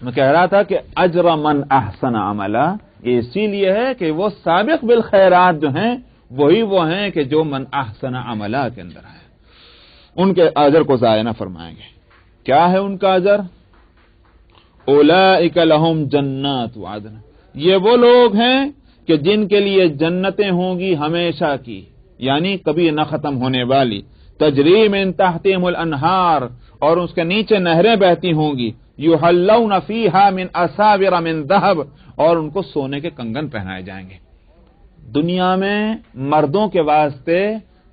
میں کہہ رہا تھا کہ اجر من احسن عملا، یہ اسی لیے ہے کہ وہ سابق بالخیرات جو ہیں وہی وہ ہیں کہ جو من احسن عملا کے اندر ہے، ان کے اجر کو ضائع نہ فرمائیں گے. کیا ہے ان کا اجر؟ اولئک لہم جنات عدن، یہ وہ لوگ ہیں کہ جن کے لیے جنتیں ہوں گی ہمیشہ کی، یعنی کبھی نہ ختم ہونے والی. تجری من تحتہم الانہار، اور اس کے نیچے نہریں بہتی ہوں گی. یحلون فیہا من اساور من ذہب، اور ان کو سونے کے کنگن پہنائے جائیں گے. دنیا میں مردوں کے واسطے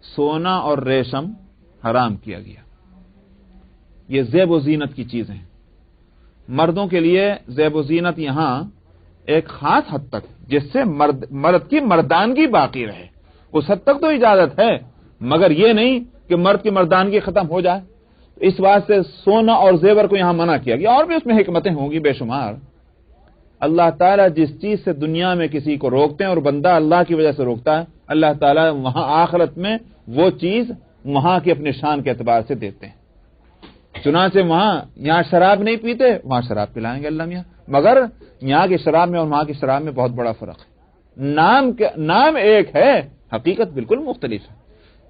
سونا اور ریشم حرام کیا گیا، یہ زیب و زینت کی چیزیں ہیں. مردوں کے لیے زیب و زینت یہاں ایک خاص حد تک جس سے مرد کی مردانگی باقی رہے، اس حد تک تو اجازت ہے، مگر یہ نہیں کہ مرد کی مردانگی ختم ہو جائے. اس واسطے سونا اور زیور کو یہاں منع کیا گیا. اور بھی اس میں حکمتیں ہوں گی بے شمار. اللہ تعالیٰ جس چیز سے دنیا میں کسی کو روکتے ہیں اور بندہ اللہ کی وجہ سے روکتا ہے، اللہ تعالیٰ وہاں آخرت میں وہ چیز وہاں کی اپنے شان کے اعتبار سے دیتے ہیں. چنانچہ وہاں یہاں شراب نہیں پیتے، وہاں شراب پلائیں گے اللہ میاں، مگر یہاں کی شراب میں اور وہاں کی شراب میں بہت بڑا فرق ہے. نام ایک ہے، حقیقت بالکل مختلف ہے.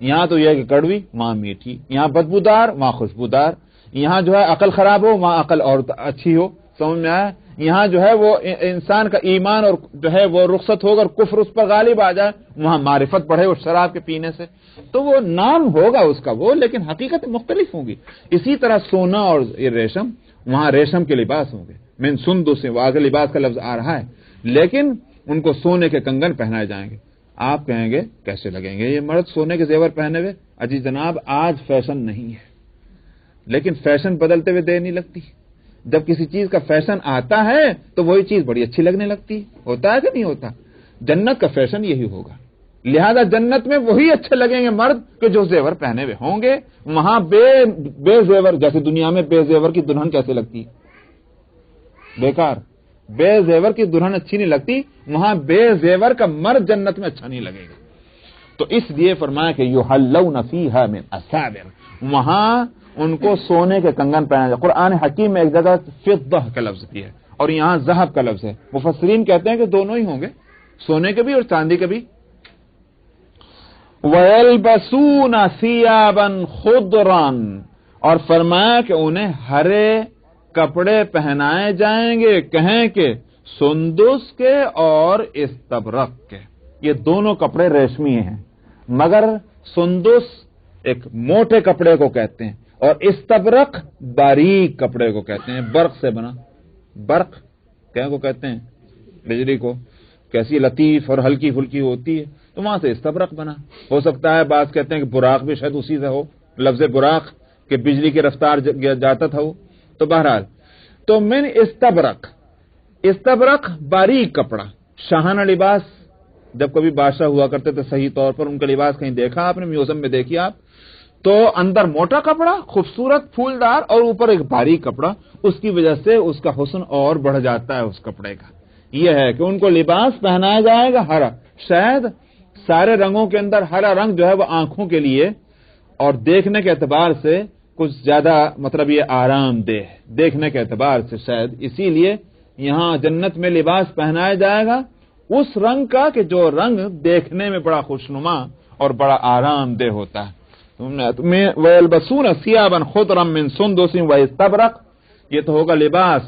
یہاں تو یہ ہے کہ کڑوی، وہاں میٹھی، یہاں بدبودار، وہاں خوشبودار. یہاں جو ہے عقل خراب ہو، وہاں عقل اور اچھی ہو. سمجھ میں آیا؟ یہاں جو ہے وہ انسان کا ایمان اور جو ہے وہ رخصت ہو کر کفر اس پر غالب آ جائے، وہاں معرفت بڑھے اس شراب کے پینے سے. تو وہ نام ہوگا اس کا وہ، لیکن حقیقت مختلف ہوں گی. اسی طرح سونا اور یہ ریشم، وہاں ریشم کے لباس ہوں گے، من سندس سے آگے لباس کا لفظ آ رہا ہے، لیکن ان کو سونے کے کنگن پہنائے جائیں گے. آپ کہیں گے کیسے لگیں گے یہ مرد سونے کے زیور پہنے ہوئے؟ اجی جناب، آج فیشن نہیں ہے. لیکن فیشن بدلتے ہوئے دیر نہیں لگتی. جب کسی چیز کا فیشن آتا ہے تو وہی چیز بڑی اچھی لگنے لگتی. ہوتا ہے کہ نہیں ہوتا؟ جنت کا فیشن یہی ہوگا. لہذا جنت میں وہی اچھے لگیں گے مرد کہ جو زیور پہنے ہوئے ہوں گے. وہاں بے زیور، جیسے دنیا میں بے زیور کی دلہن کیسے لگتی؟ بیکار. بے زیور کی دلہن اچھی نہیں لگتی، وہاں بے زیور کا مرد جنت میں اچھا نہیں لگے گا. تو اس لیے فرمایا کہ یحلون فیہا من اساور، وہاں ان کو سونے کے کنگن پہنا جائے. قرآن حکیم میں ایک جگہ فضہ کا لفظ بھی ہے اور یہاں ذہب کا لفظ ہے. مفسرین کہتے ہیں کہ دونوں ہی ہوں گے، سونے کے بھی اور چاندی کے بھی. وَيَلْبَسُونَ ثِيَابًا خُضْرًا، اور فرمایا کہ انہیں ہرے کپڑے پہنائے جائیں گے، کہیں کہ سندس کے اور استبرق کے. یہ دونوں کپڑے ریشمی ہیں، مگر سندس ایک موٹے کپڑے کو کہتے ہیں اور استبرق باریک کپڑے کو کہتے ہیں. برق سے بنا، برق کیا کو کہتے ہیں؟ بجلی کو. کیسی لطیف اور ہلکی پھلکی ہوتی ہے، تو وہاں سے استبرق بنا. ہو سکتا ہے بعض کہتے ہیں کہ براق بھی شاید اسی سے ہو، لفظ براق کہ بجلی کی رفتار جاتا تھا وہ. تو بہرحال تو من استبرق، استبرق باریک کپڑا. شاہانہ لباس، جب کبھی بادشاہ ہوا کرتے تھے صحیح طور پر ان کا لباس کہیں دیکھا آپ نے، میوزیم میں دیکھیے آپ، تو اندر موٹا کپڑا خوبصورت پھولدار اور اوپر ایک باریک کپڑا. اس کی وجہ سے اس کا حسن اور بڑھ جاتا ہے اس کپڑے کا. یہ ہے کہ ان کو لباس پہنایا جائے گا ہرا. شاید سارے رنگوں کے اندر ہرا رنگ جو ہے وہ آنکھوں کے لیے اور دیکھنے کے اعتبار سے کچھ زیادہ مطلب یہ آرام دہ دیکھنے کے اعتبار سے، شاید اسی لیے یہاں جنت میں لباس پہنایا جائے گا اس رنگ کا کہ جو رنگ دیکھنے میں بڑا خوشنما اور بڑا آرام دہ ہوتا ہے. وَيَلْبَسُونَ ثِيَابًا خُضْرًا مِّن سُنْدُسٍ وَإِسْتَبْرَقٍ، یہ تو ہوگا لباس.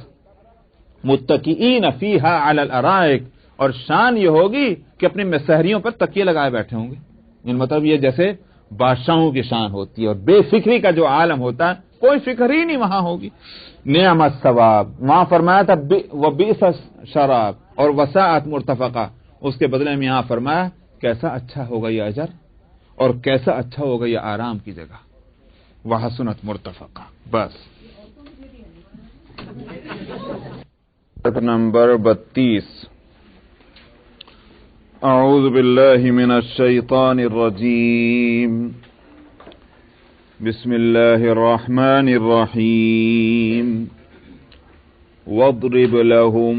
متکئین فیہا علی الارائک، اور شان یہ ہوگی کہ اپنی مسہریوں پر تکیے لگائے بیٹھے ہوں گے. یعنی مطلب یہ جیسے بادشاہوں کی شان ہوتی ہے اور بے فکری کا جو عالم ہوتا ہے کوئی فکر ہی نہیں وہاں ہوگی. نعم الثواب، وہاں فرمایا تھا وبئس الشراب اور وساعت مرتفقہ، اس کے بدلے میں یہاں فرمایا کیسا اچھا ہوگا یہ اجر اور کیسا اچھا ہوگا یہ آرام کی جگہ. وحسنت مرتفقہ. بس نمبر 32. اعوذ باللہ من الشیطان الرجیم. بسم اللہ الرحمن الرحیم. واضرب لهم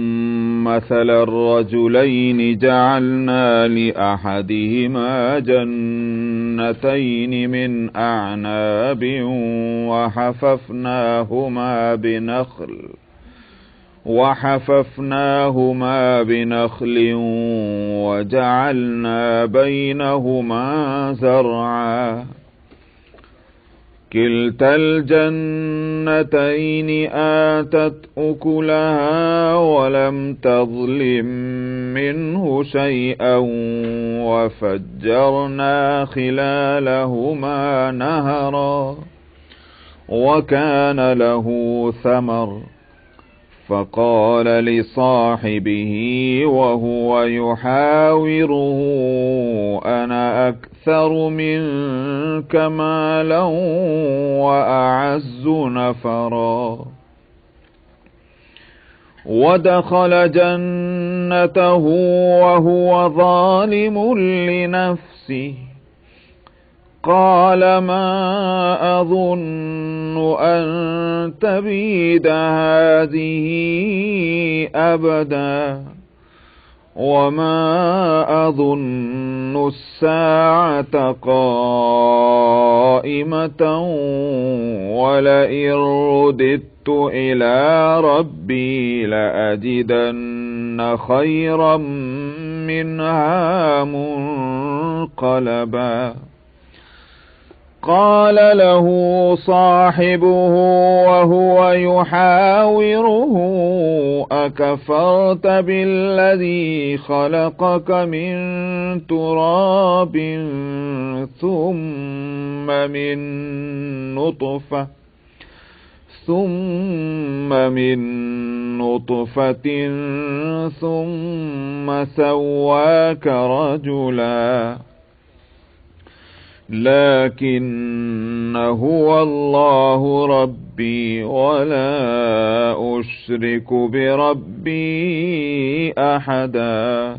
مثل الرجلين جعلنا لأحدهما جنتين من أعناب وحففناهما بنخل وجعلنا بينهما زرعا. كلتا الجنتين آتت أكلها ولم تظلم منه شيئا وفجرنا خلالهما نهرا وكان له ثمر فقال لصاحبه وهو يحاوره أنا أكثر منك مالا وأعز نفرا. ودخل جنته وهو ظالم لنفسه قال ما أظن أن تبيد هذه أبدا وما أظن الساعة قائمة ولئن رددت إلى ربي لأجدن خيرا منها منقلبا. قال له صاحبه وهو يحاوره أكفرت بالذي خلقك من تراب ثم من نطفة ثم سواك رجلا. لكن هو الله ربي ولا أشرك بربي أحدا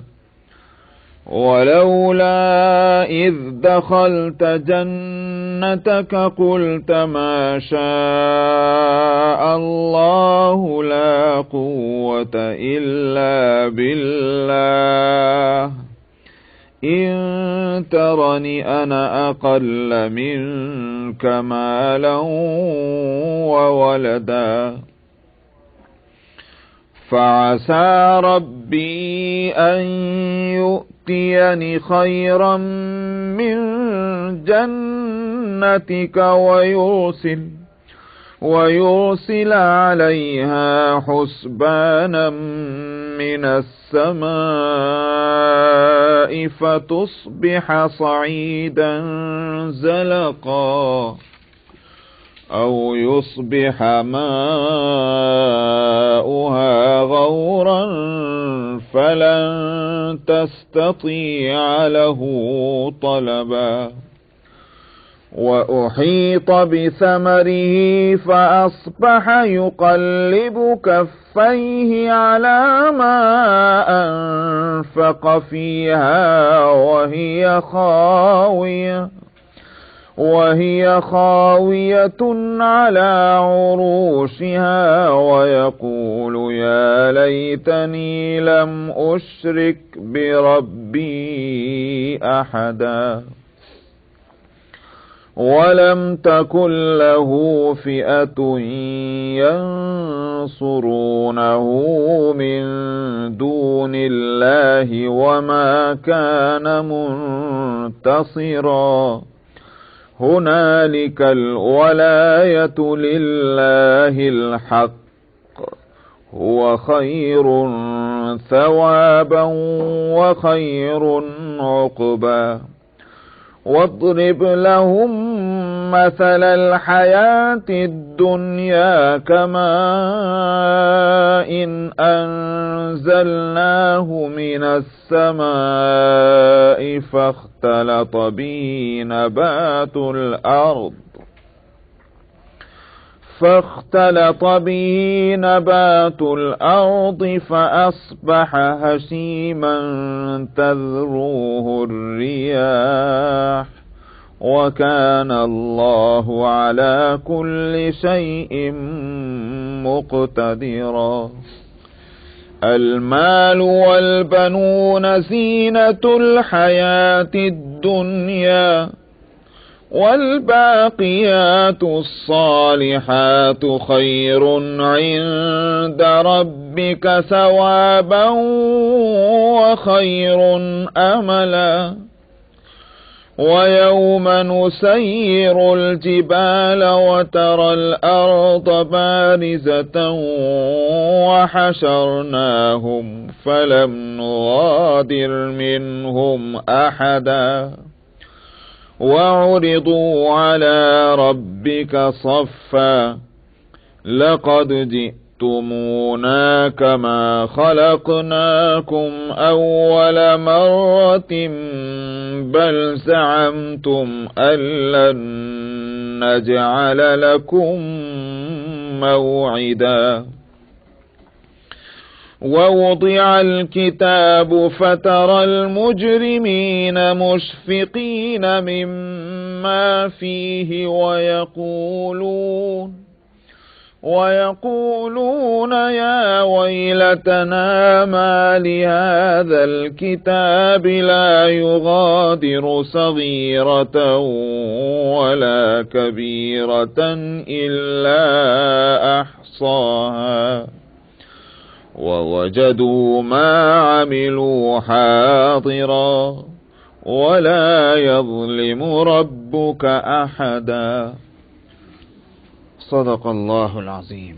ولولا إذ دخلت جنتك قلت ما شاء الله لا قوة إلا بالله إن ترني أنا أقل منك مالا وولدا فعسى ربي أن يؤتيني خيرا من جنتك ويرسل عليها حسبانا من السماء فتصبح صعيدا زلقا أو يصبح ماؤها غورا فلن تستطيع له طلبا وأحيط بثمره فأصبح يقلب كفيه على ما أنفق فيها وهي خاوية على عروشها ويقول يا ليتني لم أشرك بربي أحدا ولم تكن له فئة ينصرونه من دون الله وما كان منتصرا هنالك الولاية لله الحق هو خير ثوابا وخير عقبا واضرب لهم مثل الحياة الدنيا كماء إن أنزلناه من السماء فاختلط به نبات الأرض فأصبح هشيما تذروه الرياح وكان الله على كل شيء مقتدرا المال والبنون زينة الحياة الدنيا والباقيات الصالحات خير عند ربك ثوابا وخير أملا ويوم نسير الجبال وترى الأرض بارزة وحشرناهم فلم نغادر منهم أحدا وعرضوا على ربك صفا لقد جئتمونا كما خلقناكم أول مرة بل زعمتم أن لن نجعل لكم موعدا ووضع الكتاب فترى المجرمين مشفقين مما فيه ويقولون يا ويلتنا ما لهذا الكتاب لا يغادر صغيرة ولا كبيرة إلا أحصاها ووجدوا ما عملوا حاضرا ولا يظلم ربك أحدا صدق الله العظيم.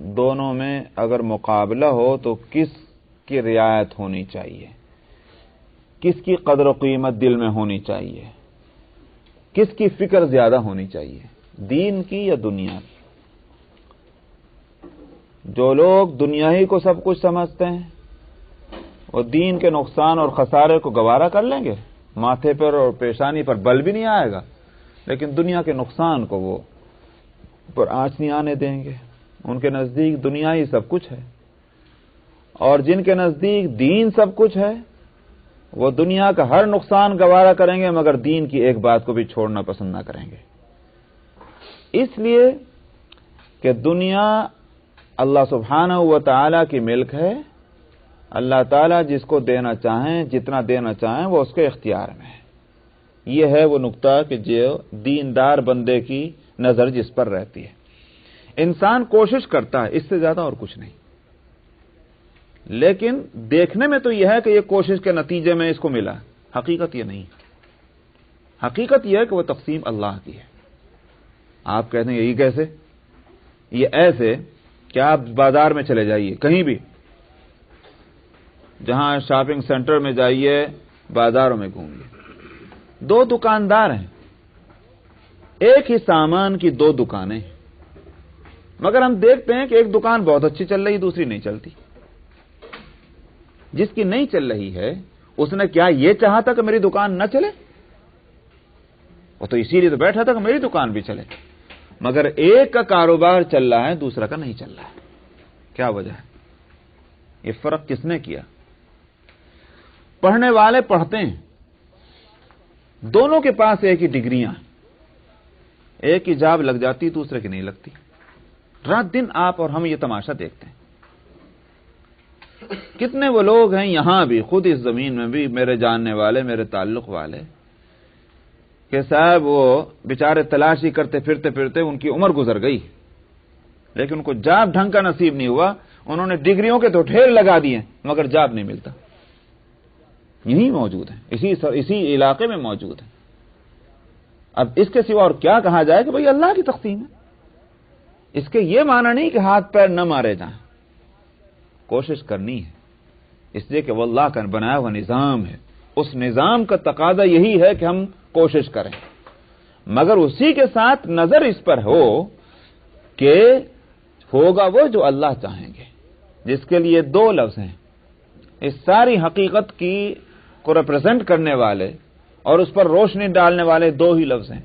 دونوں میں اگر مقابلہ ہو تو کس کی رعایت ہونی چاہیے، کس کی قدر و قیمت دل میں ہونی چاہیے، کس کی فکر زیادہ ہونی چاہیے، دین کی یا دنیا کی؟ جو لوگ دنیا ہی کو سب کچھ سمجھتے ہیں وہ دین کے نقصان اور خسارے کو گوارا کر لیں گے، ماتھے پر اور پیشانی پر بل بھی نہیں آئے گا، لیکن دنیا کے نقصان کو وہ پر آنچ نہیں آنے دیں گے۔ ان کے نزدیک دنیا ہی سب کچھ ہے، اور جن کے نزدیک دین سب کچھ ہے وہ دنیا کا ہر نقصان گوارا کریں گے مگر دین کی ایک بات کو بھی چھوڑنا پسند نہ کریں گے، اس لیے کہ دنیا اللہ سبحانہ و تعالی کی ملک ہے۔ اللہ تعالیٰ جس کو دینا چاہیں، جتنا دینا چاہیں، وہ اس کے اختیار میں ہے۔ یہ ہے وہ نقطہ کہ جو دیندار بندے کی نظر جس پر رہتی ہے۔ انسان کوشش کرتا ہے، اس سے زیادہ اور کچھ نہیں، لیکن دیکھنے میں تو یہ ہے کہ یہ کوشش کے نتیجے میں اس کو ملا، حقیقت یہ نہیں۔ حقیقت یہ ہے کہ وہ تقسیم اللہ کی ہے۔ آپ کہتے ہیں یہ کیسے؟ یہ ایسے کہ آپ بازار میں چلے جائیے، کہیں بھی، جہاں شاپنگ سینٹر میں جائیے، بازاروں میں گھومیے، دو دکاندار ہیں، ایک ہی سامان کی دو دکانیں ہیں، مگر ہم دیکھتے ہیں کہ ایک دکان بہت اچھی چل رہی، دوسری نہیں چلتی۔ جس کی نہیں چل رہی ہے اس نے کیا یہ چاہا تھا کہ میری دکان نہ چلے؟ وہ تو اسی لیے تو بیٹھا تھا کہ میری دکان بھی چلے، مگر ایک کا کاروبار چل رہا ہے، دوسرا کا نہیں چل رہا ہے۔ کیا وجہ ہے؟ یہ فرق کس نے کیا؟ پڑھنے والے پڑھتے ہیں، دونوں کے پاس ایک ہی ڈگریاں، ایک کی جاب لگ جاتی، دوسرے کی نہیں لگتی۔ رات دن آپ اور ہم یہ تماشا دیکھتے ہیں۔ کتنے وہ لوگ ہیں یہاں بھی، خود اس زمین میں بھی، میرے جاننے والے، میرے تعلق والے، کہ صاحب وہ بیچارے تلاشی کرتے پھرتے پھرتے ان کی عمر گزر گئی، لیکن ان کو جاب ڈھنگ کا نصیب نہیں ہوا۔ انہوں نے ڈگریوں کے تو ڈھیر لگا دیے مگر جاب نہیں ملتا۔ یہی موجود ہے، اسی علاقے میں موجود ہے۔ اب اس کے سوا اور کیا کہا جائے کہ بھئی اللہ کی تقسیم ہے۔ اس کے یہ معنی نہیں کہ ہاتھ پیر نہ مارے جائیں، کوشش کرنی ہے، اس لیے کہ وہ اللہ کا بنایا ہوا نظام ہے۔ اس نظام کا تقاضا یہی ہے کہ ہم کوشش کریں، مگر اسی کے ساتھ نظر اس پر ہو کہ ہوگا وہ جو اللہ چاہیں گے، جس کے لیے دو لفظ ہیں، اس ساری حقیقت کی کو ریپرزینٹ کرنے والے اور اس پر روشنی ڈالنے والے دو ہی لفظ ہیں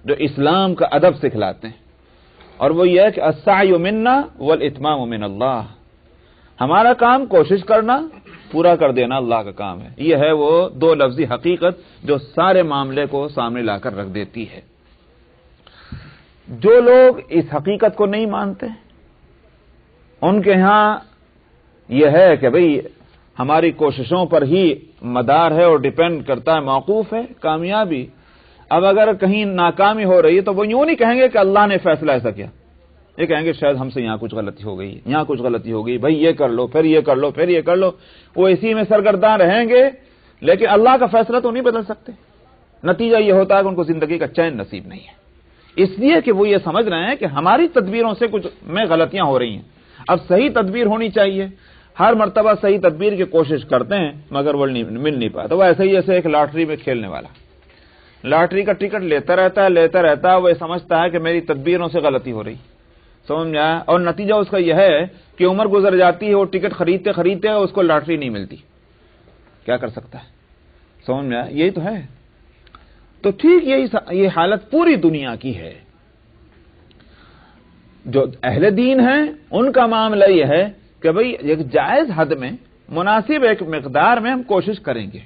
جو اسلام کا ادب سکھلاتے ہیں، اور وہ یہ ہے کہ السعی منا والاتمام من اللہ۔ ہمارا کام کوشش کرنا، پورا کر دینا اللہ کا کام ہے۔ یہ ہے وہ دو لفظی حقیقت جو سارے معاملے کو سامنے لا کر رکھ دیتی ہے۔ جو لوگ اس حقیقت کو نہیں مانتے ان کے ہاں یہ ہے کہ بھئی ہماری کوششوں پر ہی مدار ہے اور ڈیپینڈ کرتا ہے، موقوف ہے کامیابی۔ اب اگر کہیں ناکامی ہو رہی ہے تو وہ یوں نہیں کہیں گے کہ اللہ نے فیصلہ ایسا کیا، یہ کہیں گے شاید ہم سے یہاں کچھ غلطی ہو گئی، یہاں کچھ غلطی ہو گئی، بھئی یہ کر لو، پھر یہ کر لو، پھر یہ کر لو۔ وہ اسی میں سرگرداں رہیں گے، لیکن اللہ کا فیصلہ تو نہیں بدل سکتے۔ نتیجہ یہ ہوتا ہے کہ ان کو زندگی کا چین نصیب نہیں ہے، اس لیے کہ وہ یہ سمجھ رہے ہیں کہ ہماری تدبیروں سے کچھ میں غلطیاں ہو رہی ہیں۔ اب صحیح تدبیر ہونی چاہیے، ہر مرتبہ صحیح تدبیر کی کوشش کرتے ہیں مگر وہ مل نہیں پاتا۔ وہ ایسے ہی جیسے ایک لاٹری میں کھیلنے والا لاٹری کا ٹکٹ لیتا رہتا ہے، وہ سمجھتا ہے کہ میری تدبیروں سے غلطی ہو رہی، سمجھ میں آیا؟ اور نتیجہ اس کا یہ ہے کہ عمر گزر جاتی ہے، وہ ٹکٹ خریدتے خریدتے اس کو لاٹری نہیں ملتی، کیا کر سکتا ہے؟ سمجھ میں آیا؟ یہی تو ہے۔ تو ٹھیک یہ حالت پوری دنیا کی ہے۔ جو اہل دین ہیں ان کا معاملہ یہ ہے کہ بھئی ایک جائز حد میں، مناسب ایک مقدار میں ہم کوشش کریں گے،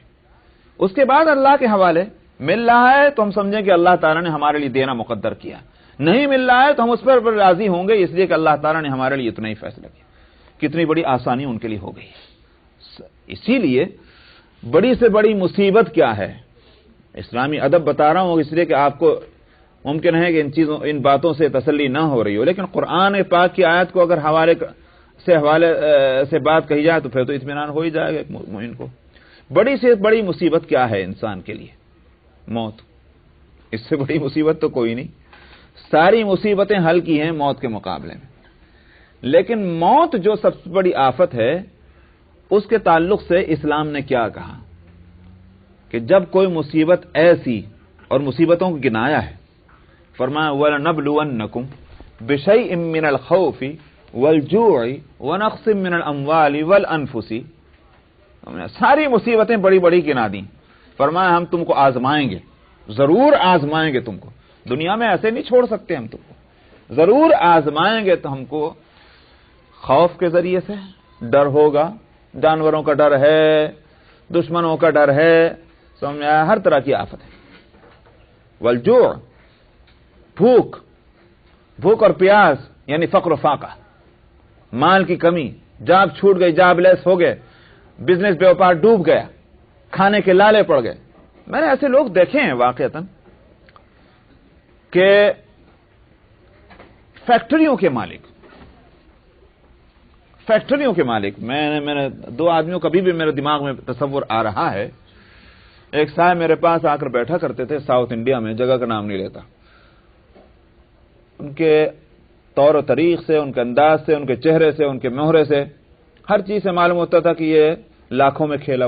اس کے بعد اللہ کے حوالے۔ مل رہا ہے تو ہم سمجھیں کہ اللہ تعالیٰ نے ہمارے لیے دینا مقدر کیا، نہیں مل رہا ہے تو ہم اس پر راضی ہوں گے، اس لیے کہ اللہ تعالیٰ نے ہمارے لیے اتنا ہی فیصلہ کیا۔ کتنی بڑی آسانی ان کے لیے ہو گئی۔ اسی لیے بڑی سے بڑی مصیبت کیا ہے، اسلامی ادب بتا رہا ہوں اس لیے کہ آپ کو ممکن ہے کہ ان باتوں سے تسلی نہ ہو رہی ہو، لیکن قرآن پاک کی آیت کو اگر حوالے سے بات کہی جائے تو پھر تو اطمینان ہو ہی جائے گا ایک مومن کو۔ بڑی سے بڑی مصیبت کیا ہے انسان کے لیے؟ موت۔ اس سے بڑی مصیبت تو کوئی نہیں۔ ساری مصیبتیں حل کی ہیں موت کے مقابلے میں۔ لیکن موت جو سب سے بڑی آفت ہے، اس کے تعلق سے اسلام نے کیا کہا کہ جب کوئی مصیبت ایسی، اور مصیبتوں کو گنایا ہے، فرمایا وَلَنَبْلُوَنَّكُمْ بِشَيْءٍ مِّنَ الْخَوْفِ وَالْجُوعِ وَنَقْصٍ مِّنَ الْأَمْوَالِ وَالْأَنفُسِ، ہم نے ساری مصیبتیں بڑی بڑی گنا دیں، فرمایا ہم تم کو آزمائیں گے، ضرور آزمائیں گے تم کو، دنیا میں ایسے نہیں چھوڑ سکتے ہم تم کو، ضرور آزمائیں گے تو ہم کو خوف کے ذریعے سے ڈر ہوگا، جانوروں کا ڈر ہے، دشمنوں کا ڈر ہے، سمجھ میں آیا، ہر طرح کی آفت ہے۔ والجوع، بھوک اور پیاس، یعنی فقر و فاقہ، مال کی کمی، جاب چھوٹ گئی، جاب لیس ہو گئے، بزنس بیوپار ڈوب گیا، کھانے کے لالے پڑ گئے۔ میں نے ایسے لوگ دیکھے ہیں واقعتاً کہ فیکٹریوں کے مالک، میں نے دو آدمیوں کا بھی میرے دماغ میں تصور آ رہا ہے۔ ایک صاحب میرے پاس آ کر بیٹھا کرتے تھے ساؤتھ انڈیا میں، جگہ کا نام نہیں لیتا، ان کے طور و طریق سے، ان کے انداز سے، ان کے چہرے سے، ان کے مہرے سے، ہر چیز سے معلوم ہوتا تھا کہ یہ لاکھوں میں کھیلا